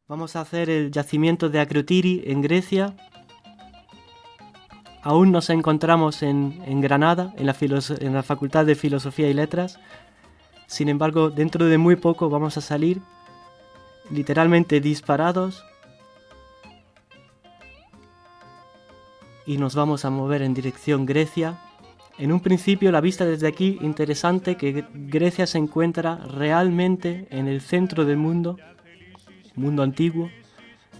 Vamos a hacer el yacimiento de Akrotiri en Grecia. Aún nos encontramos en Granada, en la Facultad de Filosofía y Letras. Sin embargo, dentro de muy poco vamos a salir literalmente disparados y nos vamos a mover en dirección Grecia. En un principio, la vista desde aquí, interesante, que Grecia se encuentra realmente en el centro del mundo antiguo.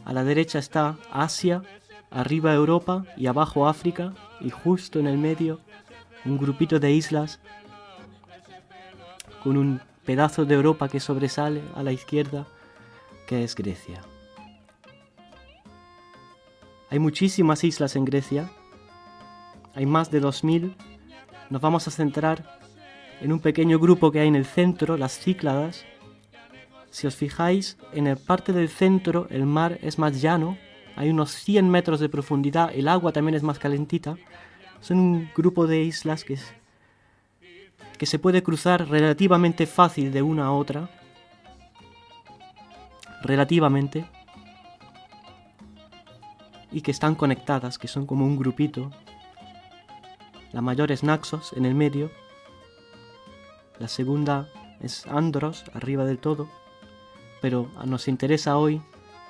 A la derecha está Asia, arriba Europa y abajo África, y justo en el medio un grupito de islas con un pedazo de Europa que sobresale a la izquierda, que es Grecia. Hay muchísimas islas en Grecia, hay más de 2000. Nos vamos a centrar en un pequeño grupo que hay en el centro, las Cícladas. Si os fijáis, en la parte del centro el mar es más llano, hay unos 100 metros de profundidad, el agua también es más calentita. Son un grupo de islas que se puede cruzar relativamente fácil de una a otra. Relativamente. Y que están conectadas, que son como un grupito. La mayor es Naxos, en el medio. La segunda es Andros, arriba del todo. Pero nos interesa hoy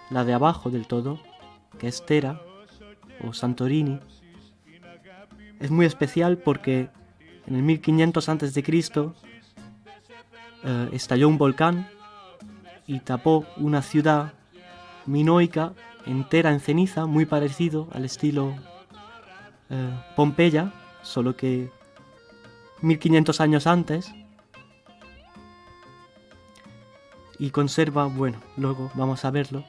la de abajo del todo, que es Thera o Santorini. Es muy especial porque en el 1500 a.C. Estalló un volcán y tapó una ciudad minoica entera en ceniza, muy parecido al estilo Pompeya, solo que 1500 años antes. Y conserva, bueno, luego vamos a verlo.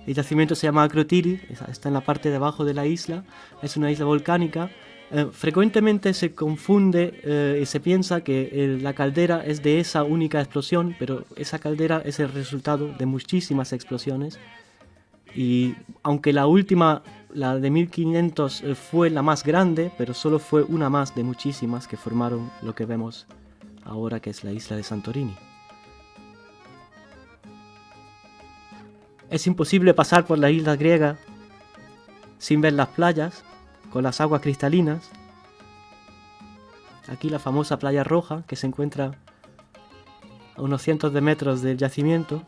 El yacimiento se llama Akrotiri, está en la parte de abajo de la isla, es una isla volcánica. Frecuentemente se confunde y se piensa que la caldera es de esa única explosión, pero esa caldera es el resultado de muchísimas explosiones. Y aunque la última, la de 1500, fue la más grande, pero solo fue una más de muchísimas que formaron lo que vemos ahora, que es la isla de Santorini. Es imposible pasar por la isla griega sin ver las playas, con las aguas cristalinas. Aquí la famosa playa roja, que se encuentra a unos cientos de metros del yacimiento.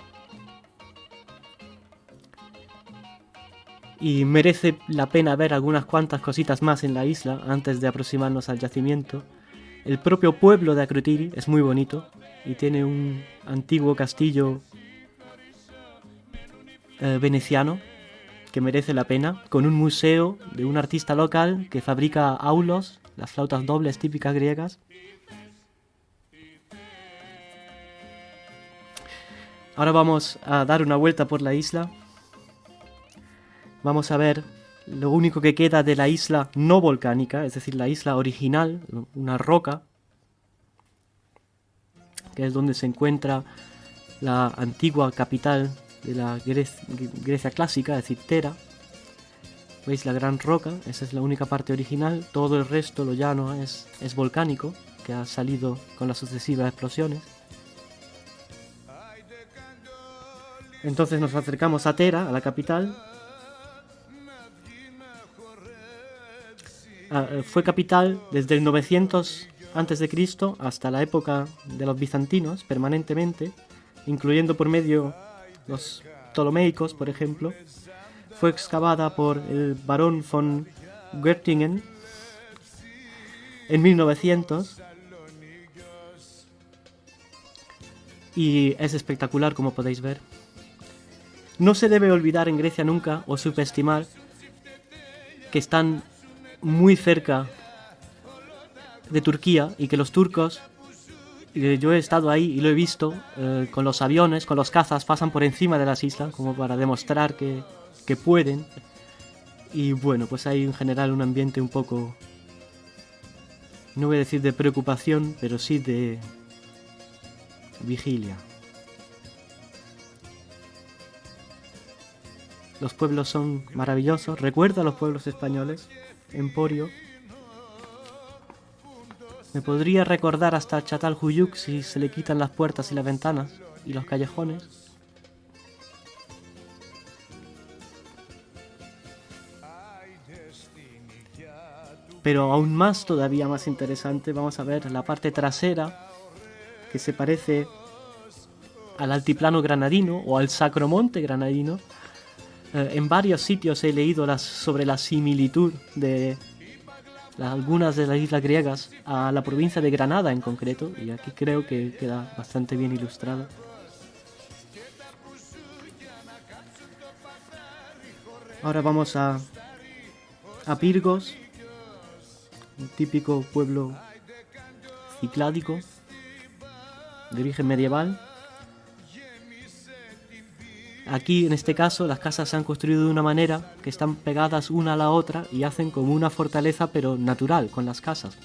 Y merece la pena ver algunas cuantas cositas más en la isla antes de aproximarnos al yacimiento. El propio pueblo de Akrotiri es muy bonito y tiene un antiguo castillo veneciano que merece la pena, con un museo de un artista local que fabrica aulos, las flautas dobles típicas griegas. Ahora vamos a dar una vuelta por la isla. Vamos a ver lo único que queda de la isla no volcánica, es decir, la isla original, una roca, que es donde se encuentra la antigua capital de la Grecia clásica, es decir, Thera. ¿Veis la gran roca? Esa es la única parte original. Todo el resto, lo llano, es volcánico, que ha salido con las sucesivas explosiones. Entonces nos acercamos a Thera, a la capital. Fue capital desde el 900 a.C. hasta la época de los bizantinos, permanentemente, incluyendo por medio los ptolomeicos, por ejemplo. Fue excavada por el barón von Göttingen en 1900 y es espectacular, como podéis ver. No se debe olvidar en Grecia nunca o subestimar que están muy cerca de Turquía y que los turcos, yo he estado ahí y lo he visto, con los aviones, con los cazas, pasan por encima de las islas como para demostrar que pueden. Y bueno, pues hay en general un ambiente un poco, no voy a decir de preocupación, pero sí de vigilia. Los pueblos son maravillosos, recuerda a los pueblos españoles. Emporio. Me podría recordar hasta Çatalhöyük si se le quitan las puertas y las ventanas y los callejones. Pero aún más, todavía más interesante, vamos a ver la parte trasera, que se parece al altiplano granadino o al Sacromonte granadino. En varios sitios he leído sobre la similitud de algunas de las islas griegas a la provincia de Granada en concreto, y aquí creo que queda bastante bien ilustrado. Ahora vamos a Pirgos, un típico pueblo cicládico de origen medieval. Aquí, en este caso, las casas se han construido de una manera que están pegadas una a la otra y hacen como una fortaleza, pero natural, con las casas.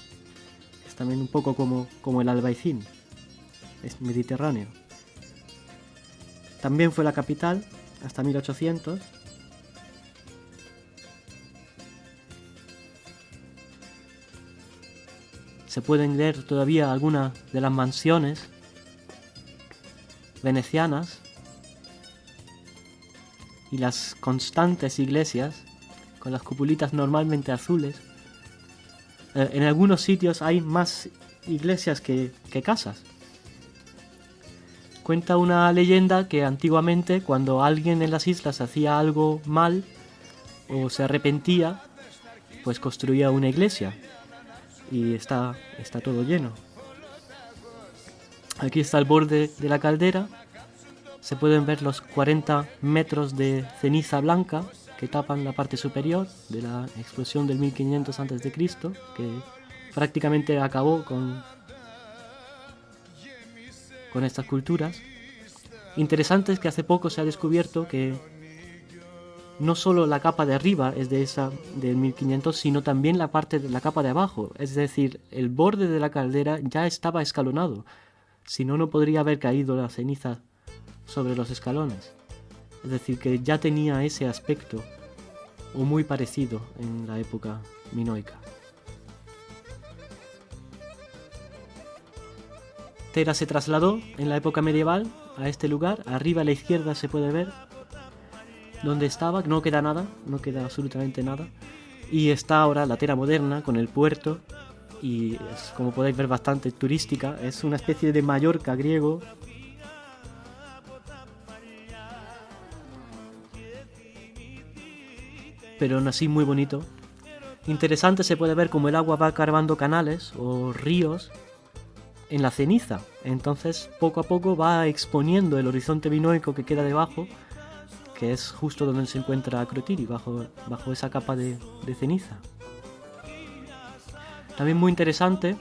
Es también un poco como el Albaicín, es mediterráneo. También fue la capital hasta 1800. Se pueden ver todavía algunas de las mansiones venecianas y las constantes iglesias con las cupulitas normalmente azules. En algunos sitios hay más iglesias que casas. Cuenta una leyenda que antiguamente, cuando alguien en las islas hacía algo mal o se arrepentía, pues construía una iglesia. Y está todo lleno. Aquí está el borde de la caldera. Se pueden ver los 40 metros de ceniza blanca que tapan la parte superior de la explosión del 1500 a.C., que prácticamente acabó con estas culturas. Interesante es que hace poco se ha descubierto que no solo la capa de arriba es del 1500, sino también la capa de abajo. Es decir, el borde de la caldera ya estaba escalonado. Si no, no podría haber caído la ceniza sobre los escalones. Es decir, que ya tenía ese aspecto, o muy parecido, en la época minoica. Tera se trasladó en la época medieval a este lugar. Arriba a la izquierda se puede ver donde estaba, no queda nada, no queda absolutamente nada. Y está ahora la Tera moderna con el puerto, y es, como podéis ver, bastante turística. Es una especie de Mallorca griego. Pero aún así muy bonito. Interesante, se puede ver como el agua va cavando canales o ríos en la ceniza. Entonces poco a poco va exponiendo el horizonte minoico que queda debajo, que es justo donde se encuentra Akrotiri, bajo esa capa de ceniza. También muy interesante,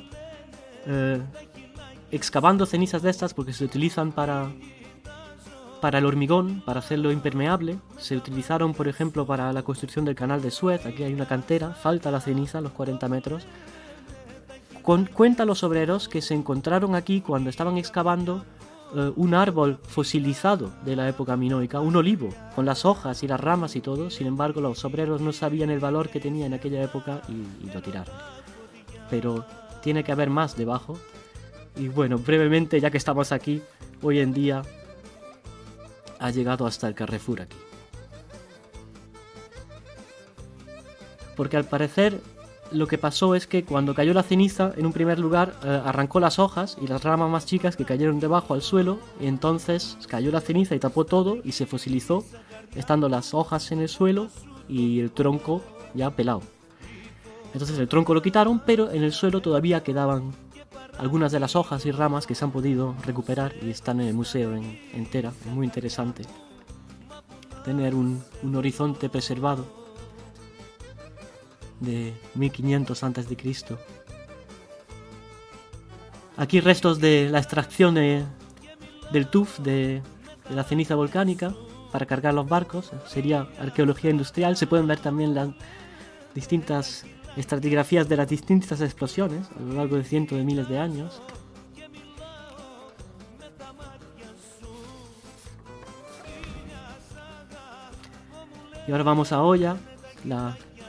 excavando cenizas de estas, porque se utilizan para el hormigón, para hacerlo impermeable. Se utilizaron, por ejemplo, para la construcción del canal de Suez. Aquí hay una cantera, falta la ceniza, los 40 metros. Cuentan los obreros que se encontraron aquí, cuando estaban excavando, un árbol fosilizado de la época minoica, un olivo, con las hojas y las ramas y todo. Sin embargo, los obreros no sabían el valor que tenía en aquella época y lo tiraron. Pero tiene que haber más debajo. Y bueno, brevemente, ya que estamos aquí, hoy en día ha llegado hasta el Carrefour aquí. Porque al parecer lo que pasó es que cuando cayó la ceniza, en un primer lugar arrancó las hojas y las ramas más chicas que cayeron debajo al suelo, y entonces cayó la ceniza y tapó todo y se fosilizó, estando las hojas en el suelo y el tronco ya pelado. Entonces el tronco lo quitaron, pero en el suelo todavía quedaban algunas de las hojas y ramas que se han podido recuperar y están en el museo en Tera. Es muy interesante tener un horizonte preservado de 1500 a.C. Aquí restos de la extracción del tuf, de la ceniza volcánica, para cargar los barcos. Sería arqueología industrial. Se pueden ver también las distintas estratigrafías de las distintas explosiones a lo largo de cientos de miles de años. Y ahora vamos a Oia.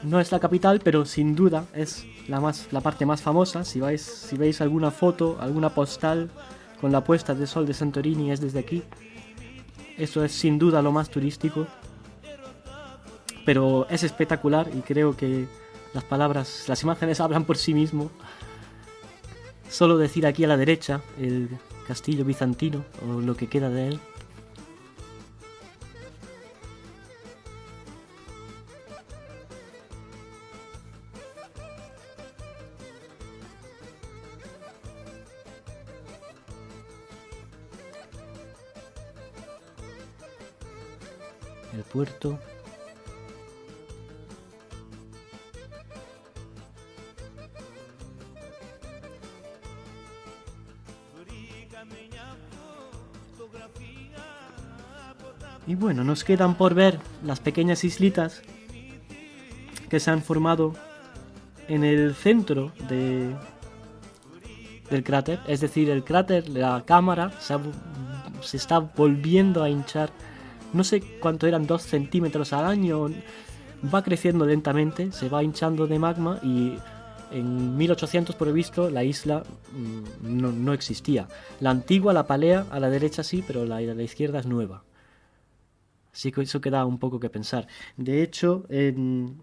No es la capital, pero sin duda es la parte más famosa. Si veis alguna foto, alguna postal con la puesta de sol de Santorini, es desde aquí. Eso es sin duda lo más turístico. Pero es espectacular y creo que las palabras, las imágenes hablan por sí mismo. Solo decir aquí a la derecha el castillo bizantino o lo que queda de él. El puerto. Y bueno, nos quedan por ver las pequeñas islitas que se han formado en el centro del cráter. Es decir, el cráter, la cámara, se está volviendo a hinchar. No sé cuánto eran, 2 centímetros al año. Va creciendo lentamente, se va hinchando de magma y en 1800 por lo visto la isla no existía. La antigua, la Palea, a la derecha sí, pero la de la izquierda es nueva. Así que eso queda un poco que pensar. De hecho, en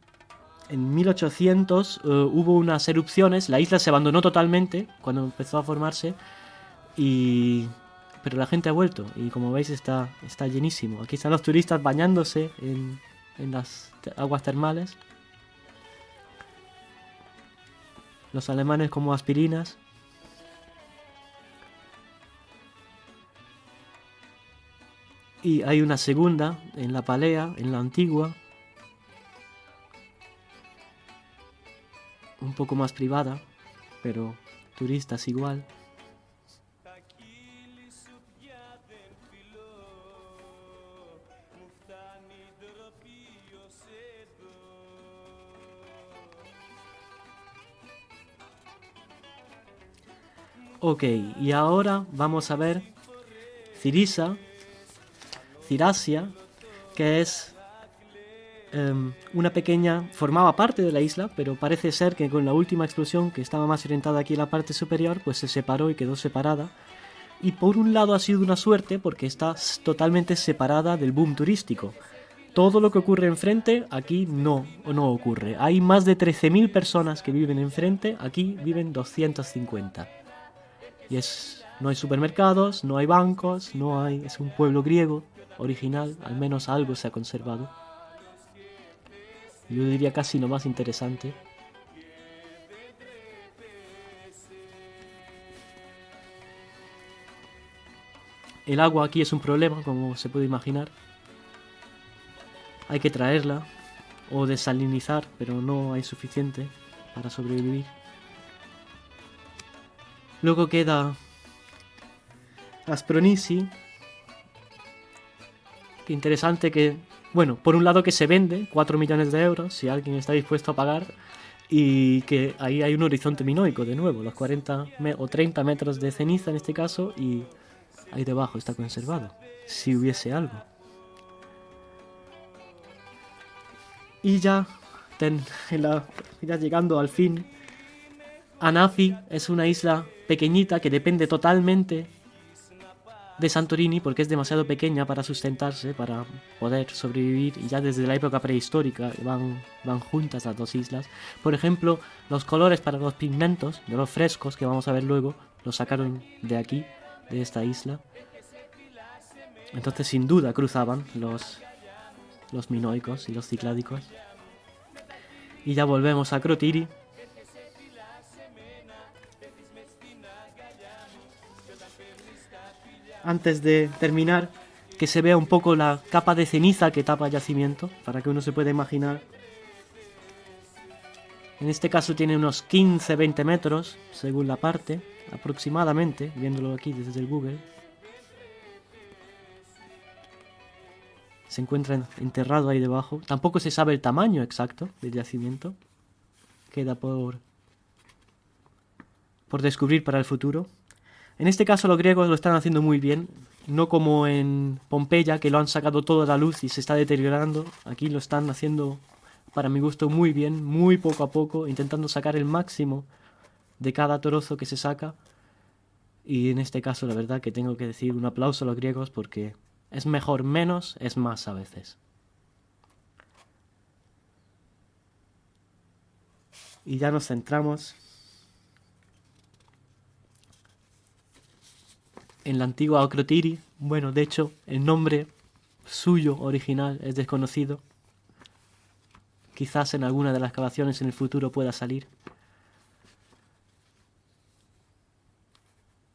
1800 hubo unas erupciones, la isla se abandonó totalmente cuando empezó a formarse, pero la gente ha vuelto y como veis está llenísimo. Aquí están los turistas bañándose en las aguas termales. Los alemanes como aspirinas. Y hay una segunda en la Palea, en la antigua, un poco más privada, pero turistas igual. Ok, y ahora vamos a ver Cirasia, que es una pequeña... formaba parte de la isla, pero parece ser que con la última explosión, que estaba más orientada aquí en la parte superior, pues se separó y quedó separada. Y por un lado ha sido una suerte porque está totalmente separada del boom turístico. Todo lo que ocurre enfrente, aquí no ocurre. Hay más de 13.000 personas que viven enfrente, aquí viven 250. Y no hay supermercados, no hay bancos, es un pueblo griego original, al menos algo se ha conservado. Yo diría casi lo más interesante. El agua aquí es un problema, como se puede imaginar. Hay que traerla o desalinizar, pero no hay suficiente para sobrevivir. Luego queda Aspronisi. Qué interesante que... Bueno, por un lado que se vende 4 millones de euros, si alguien está dispuesto a pagar, y que ahí hay un horizonte minoico de nuevo, los 40 o 30 metros de ceniza en este caso, y ahí debajo está conservado, si hubiese algo. Y ya llegando al fin, Anafi es una isla pequeñita que depende totalmente de Santorini porque es demasiado pequeña para sustentarse, para poder sobrevivir, y ya desde la época prehistórica van juntas las dos islas. Por ejemplo, los colores para los pigmentos de los frescos que vamos a ver luego los sacaron de aquí, de esta isla. Entonces sin duda cruzaban los minoicos y los cicládicos. Y ya volvemos a Crotiri. Antes de terminar, que se vea un poco la capa de ceniza que tapa el yacimiento, para que uno se pueda imaginar. En este caso tiene unos 15-20 metros, según la parte, aproximadamente, viéndolo aquí desde el Google. Se encuentra enterrado ahí debajo. Tampoco se sabe el tamaño exacto del yacimiento. Queda por descubrir para el futuro. En este caso los griegos lo están haciendo muy bien, no como en Pompeya, que lo han sacado todo a la luz y se está deteriorando. Aquí lo están haciendo, para mi gusto, muy bien, muy poco a poco, intentando sacar el máximo de cada trozo que se saca. Y en este caso, la verdad que tengo que decir un aplauso a los griegos porque es mejor menos, es más a veces. Y ya nos centramos en la antigua Akrotiri. Bueno, de hecho, el nombre suyo original es desconocido. Quizás en alguna de las excavaciones en el futuro pueda salir.